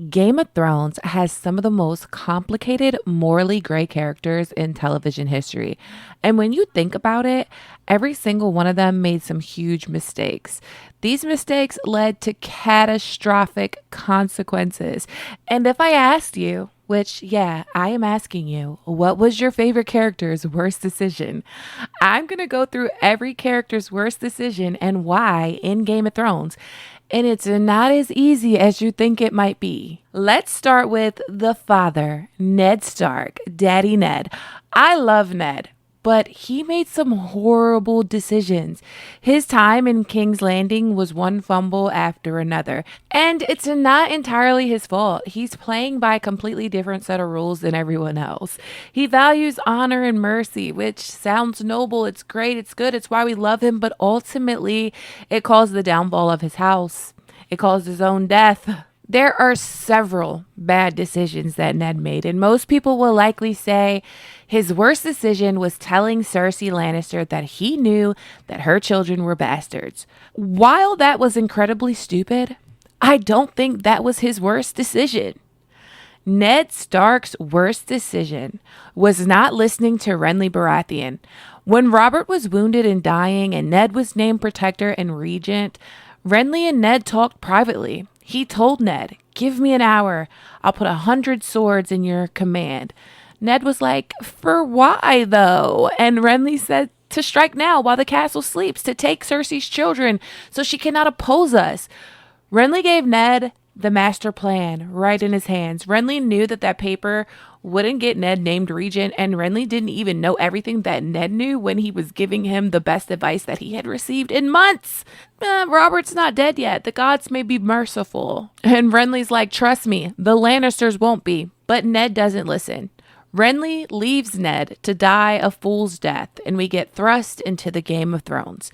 Game of Thrones has some of the most complicated, morally gray characters in television history. And when you think about it, every single one of them made some huge mistakes. These mistakes led to catastrophic consequences. And if I asked you, which, yeah, I am asking you, what was your favorite character's worst decision? I'm going to go through every character's worst decision and why in Game of Thrones. And it's not as easy as you think it might be. Let's start with the father, Ned Stark, Daddy Ned. I love Ned, but he made some horrible decisions. His time in King's Landing was one fumble after another. And it's not entirely his fault. He's playing by a completely different set of rules than everyone else. He values honor and mercy, which sounds noble. It's great. It's good. It's why we love him. But ultimately, it caused the downfall of his house. It caused his own death. There are several bad decisions that Ned made, and most people will likely say his worst decision was telling Cersei Lannister that he knew that her children were bastards. While that was incredibly stupid, I don't think that was his worst decision. Ned Stark's worst decision was not listening to Renly Baratheon. When Robert was wounded and dying and Ned was named protector and regent, Renly and Ned talked privately. He told Ned, "Give me an hour. I'll put 100 swords in your command." Ned was like, "For why though?" And Renly said, "To strike now while the castle sleeps, to take Cersei's children so she cannot oppose us." Renly gave Ned the master plan right in his hands. Renly knew that paper wouldn't get Ned named regent, and Renly didn't even know everything that Ned knew when he was giving him the best advice that he had received in months. Robert's not dead yet. The gods may be merciful. And Renly's like, "Trust me, the Lannisters won't be." But Ned doesn't listen. Renly leaves Ned to die a fool's death, and we get thrust into the Game of Thrones.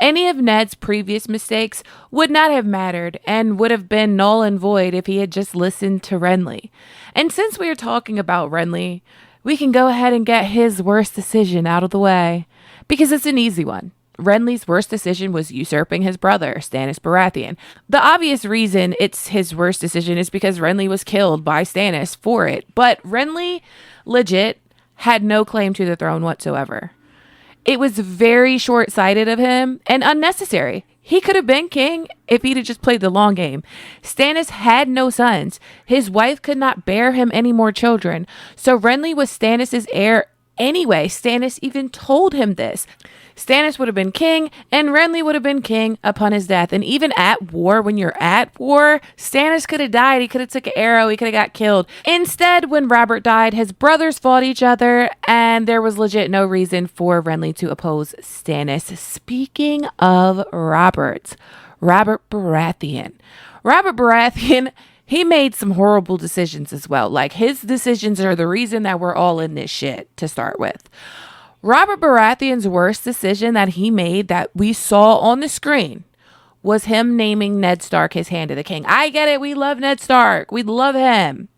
Any of Ned's previous mistakes would not have mattered and would have been null and void if he had just listened to Renly. And since we are talking about Renly, we can go ahead and get his worst decision out of the way, because it's an easy one. Renly's worst decision was usurping his brother, Stannis Baratheon. The obvious reason it's his worst decision is because Renly was killed by Stannis for it, but Renly legit had no claim to the throne whatsoever. It was very short-sighted of him and unnecessary. He could have been king if he'd have just played the long game. Stannis had no sons. His wife could not bear him any more children. So Renly was Stannis' heir anyway. Stannis even told him this. Stannis would have been king, and Renly would have been king upon his death. And even at war, when you're at war, Stannis could have died. He could have took an arrow. He could have got killed. Instead, when Robert died, his brothers fought each other, and there was legit no reason for Renly to oppose Stannis. Speaking of Robert Baratheon. Robert Baratheon, he made some horrible decisions as well. Like, his decisions are the reason that we're all in this shit to start with. Robert Baratheon's worst decision that he made that we saw on the screen was him naming Ned Stark his Hand of the King. I get it. We love Ned Stark. We love him.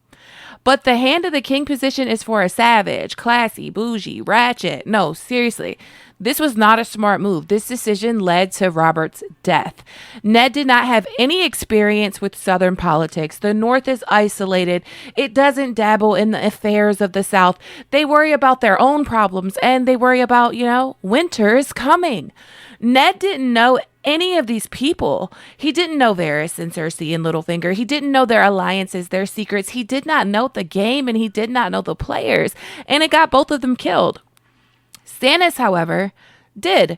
But the Hand of the King position is for a savage, classy, bougie, ratchet. No, seriously. This was not a smart move. This decision led to Robert's death. Ned did not have any experience with Southern politics. The North is isolated. It doesn't dabble in the affairs of the South. They worry about their own problems, and they worry about, winter is coming. Ned didn't know any of these people. He didn't know Varys and Cersei and Littlefinger. He didn't know their alliances, their secrets. He did not know the game, and he did not know the players. And it got both of them killed. Stannis, however, did.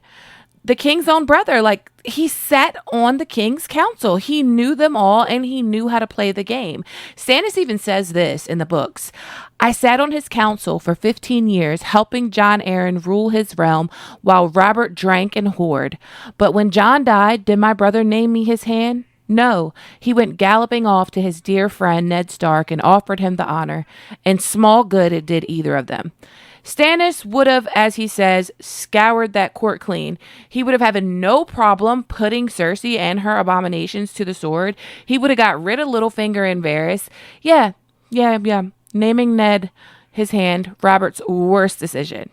The king's own brother, he sat on the king's council. He knew them all, and he knew how to play the game. Stannis even says this in the books. "I sat on his council for 15 years, helping Jon Arryn rule his realm while Robert drank and whored. But when Jon died, did my brother name me his hand? No, he went galloping off to his dear friend Ned Stark and offered him the honor, and small good it did either of them." Stannis would have, as he says, scoured that court clean. He would have had no problem putting Cersei and her abominations to the sword. He would have got rid of Littlefinger and Varys. Yeah. Naming Ned his hand, Robert's worst decision.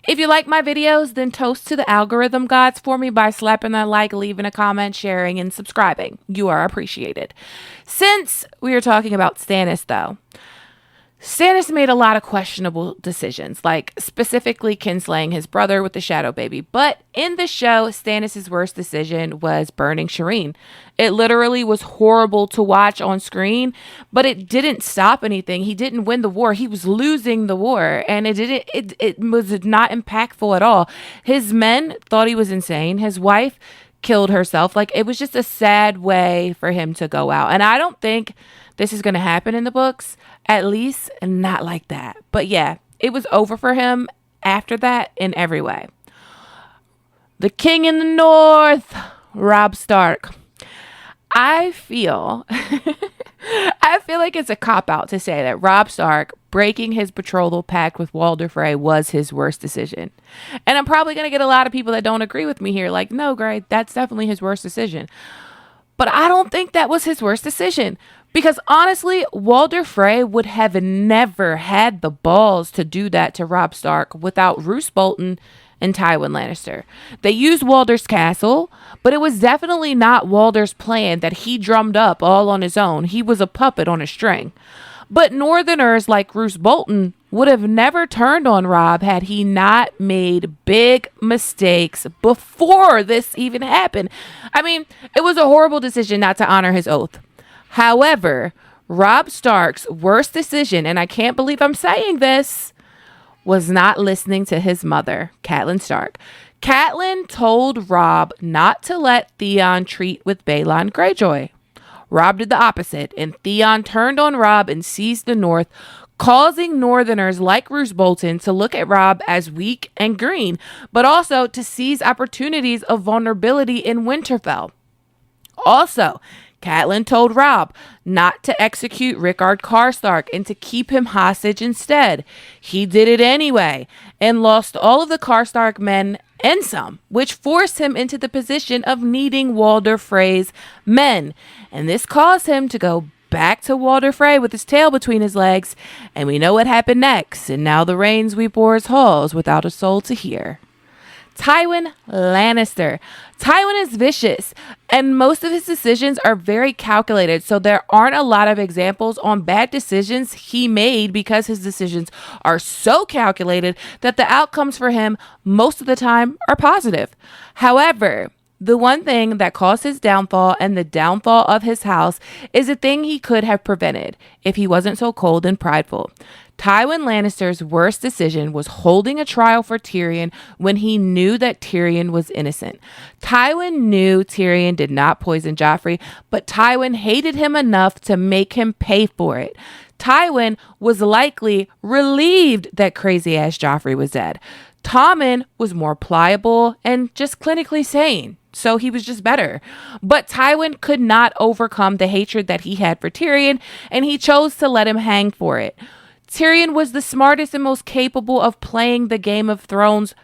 If you like my videos, then toast to the algorithm gods for me by slapping that like, leaving a comment, sharing, and subscribing. You are appreciated. Since we are talking about Stannis, though, Stannis made a lot of questionable decisions, like specifically kinslaying his brother with the shadow baby. But in the show, Stannis' worst decision was burning Shireen. It literally was horrible to watch on screen, but it didn't stop anything. He didn't win the war. He was losing the war, and it was not impactful at all. His men thought he was insane. His wife killed herself. Like, it was just a sad way for him to go out. And I don't think this is going to happen in the books. At least not like that. But yeah, it was over for him after that in every way. The king in the north, Robb Stark. I feel like it's a cop-out to say that Robb Stark breaking his betrothal pact with Walder Frey was his worst decision. And I'm probably going to get a lot of people that don't agree with me here. Like, no, Gray, that's definitely his worst decision. But I don't think that was his worst decision. Because honestly, Walder Frey would have never had the balls to do that to Robb Stark without Roose Bolton and Tywin Lannister. They used Walder's castle, but it was definitely not Walder's plan that he drummed up all on his own. He was a puppet on a string. But Northerners like Roose Bolton would have never turned on Robb had he not made big mistakes before this even happened. I mean, it was a horrible decision not to honor his oath. However, Robb Stark's worst decision, and I can't believe I'm saying this, was not listening to his mother, Catelyn Stark. Catelyn told Robb not to let Theon treat with Balon Greyjoy. Robb did the opposite, and Theon turned on Robb and seized the North, causing Northerners like Roose Bolton to look at Robb as weak and green, but also to seize opportunities of vulnerability in Winterfell. Also, Catelyn told Robb not to execute Rickard Karstark and to keep him hostage instead. He did it anyway and lost all of the Karstark men and some, which forced him into the position of needing Walder Frey's men. And this caused him to go back to Walder Frey with his tail between his legs. And we know what happened next. And now the rains weep o'er his halls without a soul to hear. Tywin Lannister. Tywin is vicious, and most of his decisions are very calculated, so there aren't a lot of examples on bad decisions he made because his decisions are so calculated that the outcomes for him most of the time are positive. However, the one thing that caused his downfall and the downfall of his house is a thing he could have prevented if he wasn't so cold and prideful. Tywin Lannister's worst decision was holding a trial for Tyrion when he knew that Tyrion was innocent. Tywin knew Tyrion did not poison Joffrey, but Tywin hated him enough to make him pay for it. Tywin was likely relieved that crazy-ass Joffrey was dead. Tommen was more pliable and just clinically sane, so he was just better. But Tywin could not overcome the hatred that he had for Tyrion, and he chose to let him hang for it. Tyrion was the smartest and most capable of playing the Game of Thrones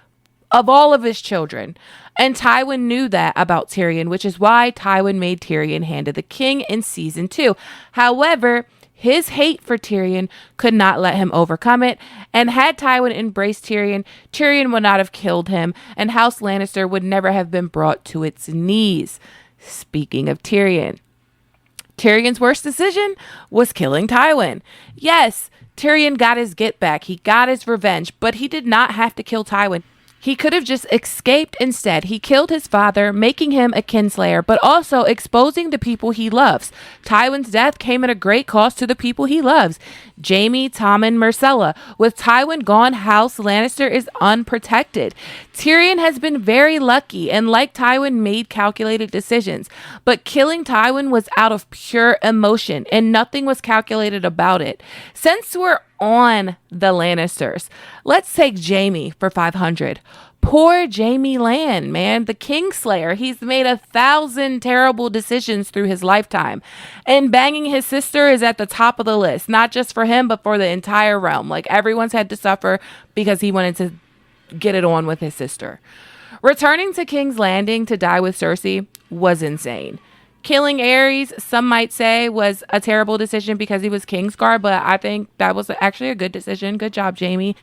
of all of his children. And Tywin knew that about Tyrion, which is why Tywin made Tyrion Hand of the King in season 2. However, his hate for Tyrion could not let him overcome it. And had Tywin embraced Tyrion, Tyrion would not have killed him, and House Lannister would never have been brought to its knees. Speaking of Tyrion, Tyrion's worst decision was killing Tywin. Yes, Tyrion got his get back. He got his revenge, but he did not have to kill Tywin. He could have just escaped instead. He killed his father, making him a kinslayer, but also exposing the people he loves. Tywin's death came at a great cost to the people he loves. Jaime, Tommen, Myrcella. With Tywin gone, House Lannister is unprotected. Tyrion has been very lucky and, like Tywin, made calculated decisions. But killing Tywin was out of pure emotion, and nothing was calculated about it. Since we're on the Lannisters, let's take Jaime for 500. Poor Jaime Lan, man, the Kingslayer. He's made 1,000 terrible decisions through his lifetime. And banging his sister is at the top of the list, not just for him, but for the entire realm. Like, everyone's had to suffer because he wanted to get it on with his sister. Returning to King's Landing to die with Cersei was insane. Killing Aerys, some might say, was a terrible decision because he was Kingsguard, but I think that was actually a good decision. Good job, Jaime.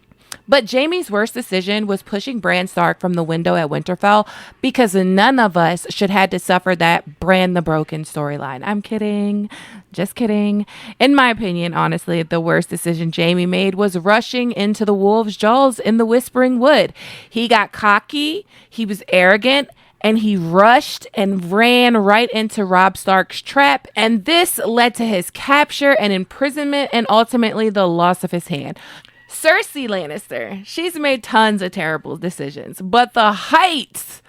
But Jaime's worst decision was pushing Bran Stark from the window at Winterfell because none of us should have to suffer that Bran the Broken storyline. I'm kidding. Just kidding. In my opinion, honestly, the worst decision Jaime made was rushing into the wolves' jaws in the Whispering Wood. He got cocky, he was arrogant, and he rushed and ran right into Robb Stark's trap, and this led to his capture and imprisonment and ultimately the loss of his hand. Cersei Lannister, she's made tons of terrible decisions, but the height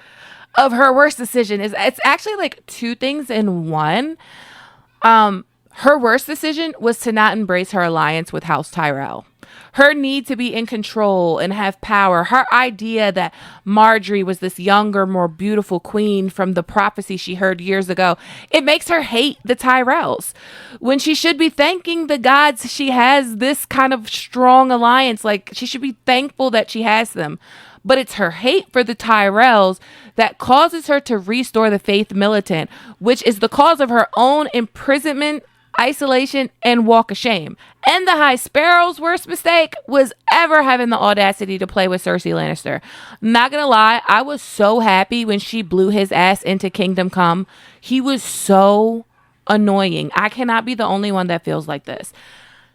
of her worst decision is it's actually like two things in one. Her worst decision was to not embrace her alliance with House Tyrell. Her need to be in control and have power. Her idea that Marjorie was this younger, more beautiful queen from the prophecy she heard years ago. It makes her hate the Tyrells when she should be thanking the gods she has this kind of strong alliance. Like, she should be thankful that she has them. But it's her hate for the Tyrells that causes her to restore the Faith Militant, which is the cause of her own imprisonment, isolation, and walk of shame. And the High Sparrow's worst mistake was ever having the audacity to play with Cersei Lannister. Not gonna lie, I was so happy when she blew his ass into Kingdom Come. He was so annoying. I cannot be the only one that feels like this.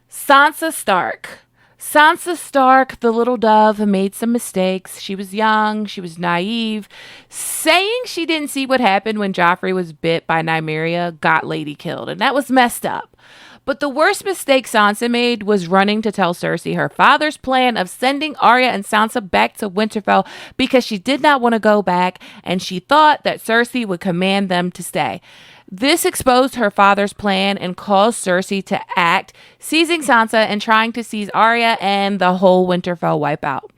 Sansa Stark. Sansa Stark, the little dove, made some mistakes. She was young. She was naive. Saying she didn't see what happened when Joffrey was bit by Nymeria got Lady killed, and that was messed up. But the worst mistake Sansa made was running to tell Cersei her father's plan of sending Arya and Sansa back to Winterfell because she did not want to go back, and she thought that Cersei would command them to stay. This exposed her father's plan and caused Cersei to act, seizing Sansa and trying to seize Arya and the whole Winterfell wipeout.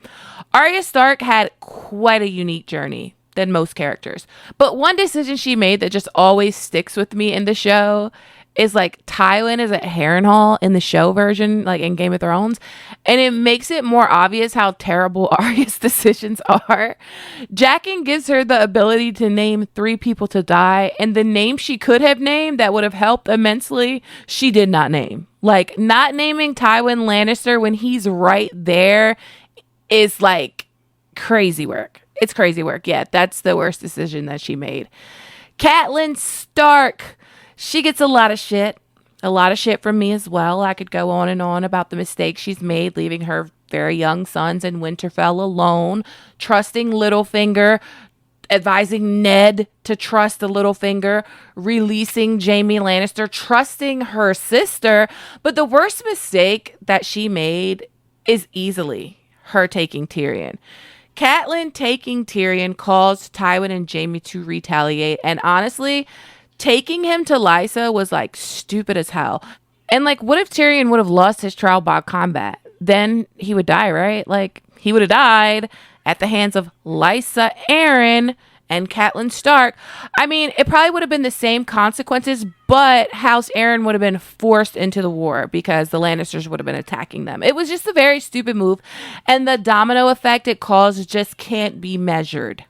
Arya Stark had quite a unique journey than most characters, but one decision she made that just always sticks with me in the show is like Tywin is at Harrenhal in the show version, like in Game of Thrones, and it makes it more obvious how terrible Arya's decisions are. Jaqen gives her the ability to name 3 people to die, and the name she could have named that would have helped immensely, she did not name. Like, not naming Tywin Lannister when he's right there is like crazy work. It's crazy work. Yeah, that's the worst decision that she made. Catelyn Stark. She gets a lot of shit from me as well. I could go on and on about the mistakes she's made, leaving her very young sons in Winterfell alone, trusting Littlefinger, advising Ned to trust the Littlefinger, releasing Jaime Lannister, trusting her sister. But the worst mistake that she made is easily her taking Tyrion. Catelyn taking Tyrion caused Tywin and Jaime to retaliate, and honestly, taking him to Lysa was like stupid as hell. And like, what if Tyrion would have lost his trial by combat? Then he would die, right? Like, he would have died at the hands of Lysa Arryn and Catelyn Stark. I mean, it probably would have been the same consequences, but House Arryn would have been forced into the war because the Lannisters would have been attacking them. It was just a very stupid move, and the domino effect it caused just can't be measured.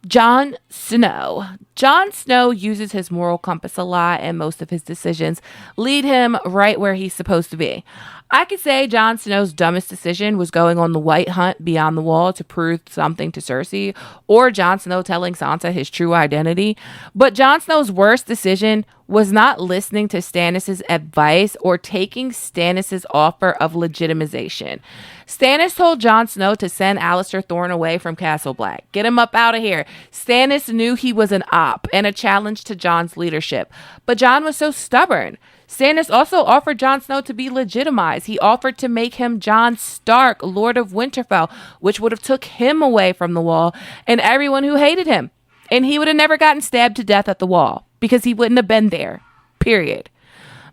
Jon Snow. Jon Snow uses his moral compass a lot, and most of his decisions lead him right where he's supposed to be. I could say Jon Snow's dumbest decision was going on the White Hunt beyond the wall to prove something to Cersei, or Jon Snow telling Sansa his true identity. But Jon Snow's worst decision was not listening to Stannis' advice or taking Stannis' offer of legitimization. Stannis told Jon Snow to send Alliser Thorne away from Castle Black. Get him up out of here. Stannis knew he was an op and a challenge to Jon's leadership. But Jon was so stubborn. Stannis also offered Jon Snow to be legitimized. He offered to make him Jon Stark, Lord of Winterfell, which would have took him away from the wall and everyone who hated him. And he would have never gotten stabbed to death at the wall because he wouldn't have been there. Period.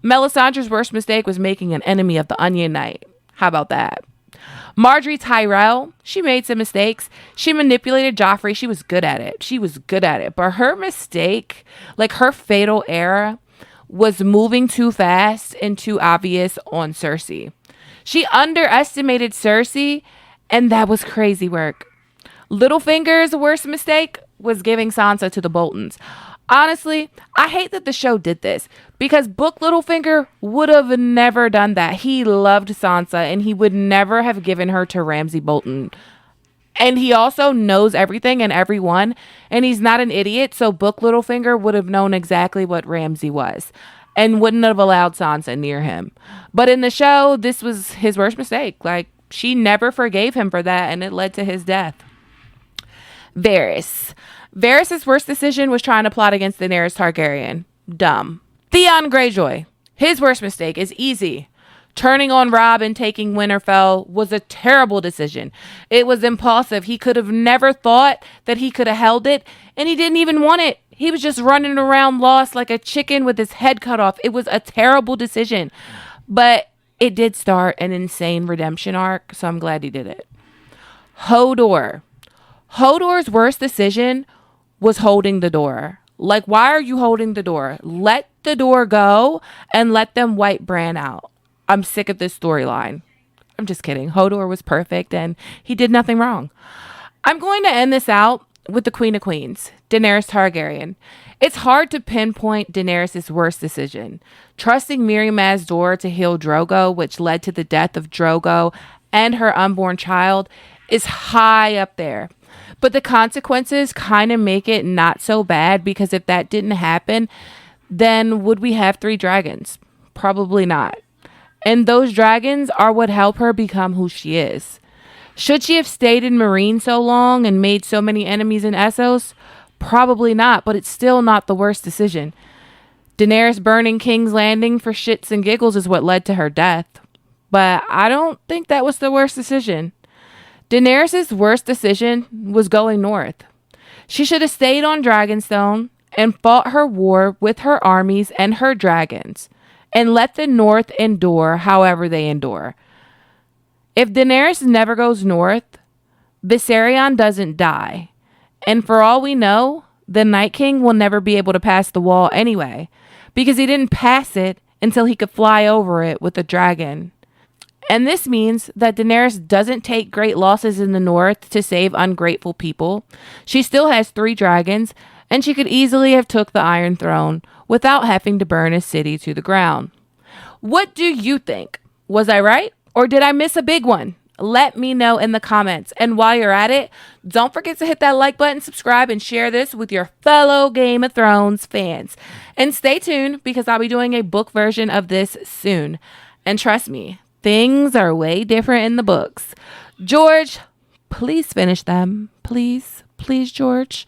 Melisandre's worst mistake was making an enemy of the Onion Knight. How about that? Marjorie Tyrell, she made some mistakes. She manipulated Joffrey. She was good at it. But her mistake, like her fatal error, was moving too fast and too obvious on Cersei. She underestimated Cersei, and that was crazy work. Littlefinger's worst mistake was giving Sansa to the Boltons. Honestly, I hate that the show did this because Book Littlefinger would have never done that. He loved Sansa and he would never have given her to Ramsay Bolton. And he also knows everything and everyone, and he's not an idiot, so Book Littlefinger would have known exactly what Ramsay was and wouldn't have allowed Sansa near him. But in the show, this was his worst mistake. Like, she never forgave him for that, and it led to his death. Varys. Varys' worst decision was trying to plot against Daenerys Targaryen. Dumb. Theon Greyjoy. His worst mistake is easy. Turning on Robb and taking Winterfell was a terrible decision. It was impulsive. He could have never thought that he could have held it, and he didn't even want it. He was just running around lost like a chicken with his head cut off. It was a terrible decision, but it did start an insane redemption arc, so I'm glad he did it. Hodor. Hodor's worst decision was holding the door. Like, why are you holding the door? Let the door go and let them wipe Bran out. I'm sick of this storyline. I'm just kidding. Hodor was perfect and he did nothing wrong. I'm going to end this out with the Queen of Queens, Daenerys Targaryen. It's hard to pinpoint Daenerys' worst decision. Trusting Mirri Maz Dor to heal Drogo, which led to the death of Drogo and her unborn child, is high up there. But the consequences kind of make it not so bad, because if that didn't happen, then would we have 3 dragons? Probably not. And those dragons are what help her become who she is. Should she have stayed in Meereen so long and made so many enemies in Essos? Probably not, but it's still not the worst decision. Daenerys burning King's Landing for shits and giggles is what led to her death. But I don't think that was the worst decision. Daenerys' worst decision was going north. She should have stayed on Dragonstone and fought her war with her armies and her dragons, and let the North endure however they endure. If Daenerys never goes north, Viserion doesn't die. And for all we know, the Night King will never be able to pass the wall anyway, because he didn't pass it until he could fly over it with a dragon. And this means that Daenerys doesn't take great losses in the north to save ungrateful people. She still has 3 dragons, and she could easily have took the Iron Throne without having to burn a city to the ground. What do you think? Was I right? Or did I miss a big one? Let me know in the comments. And while you're at it, don't forget to hit that like button, subscribe, and share this with your fellow Game of Thrones fans. And stay tuned, because I'll be doing a book version of this soon. And trust me, things are way different in the books. George, please finish them. Please, please, George.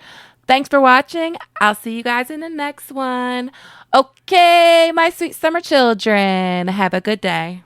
Thanks for watching. I'll see you guys in the next one. Okay, my sweet summer children. Have a good day.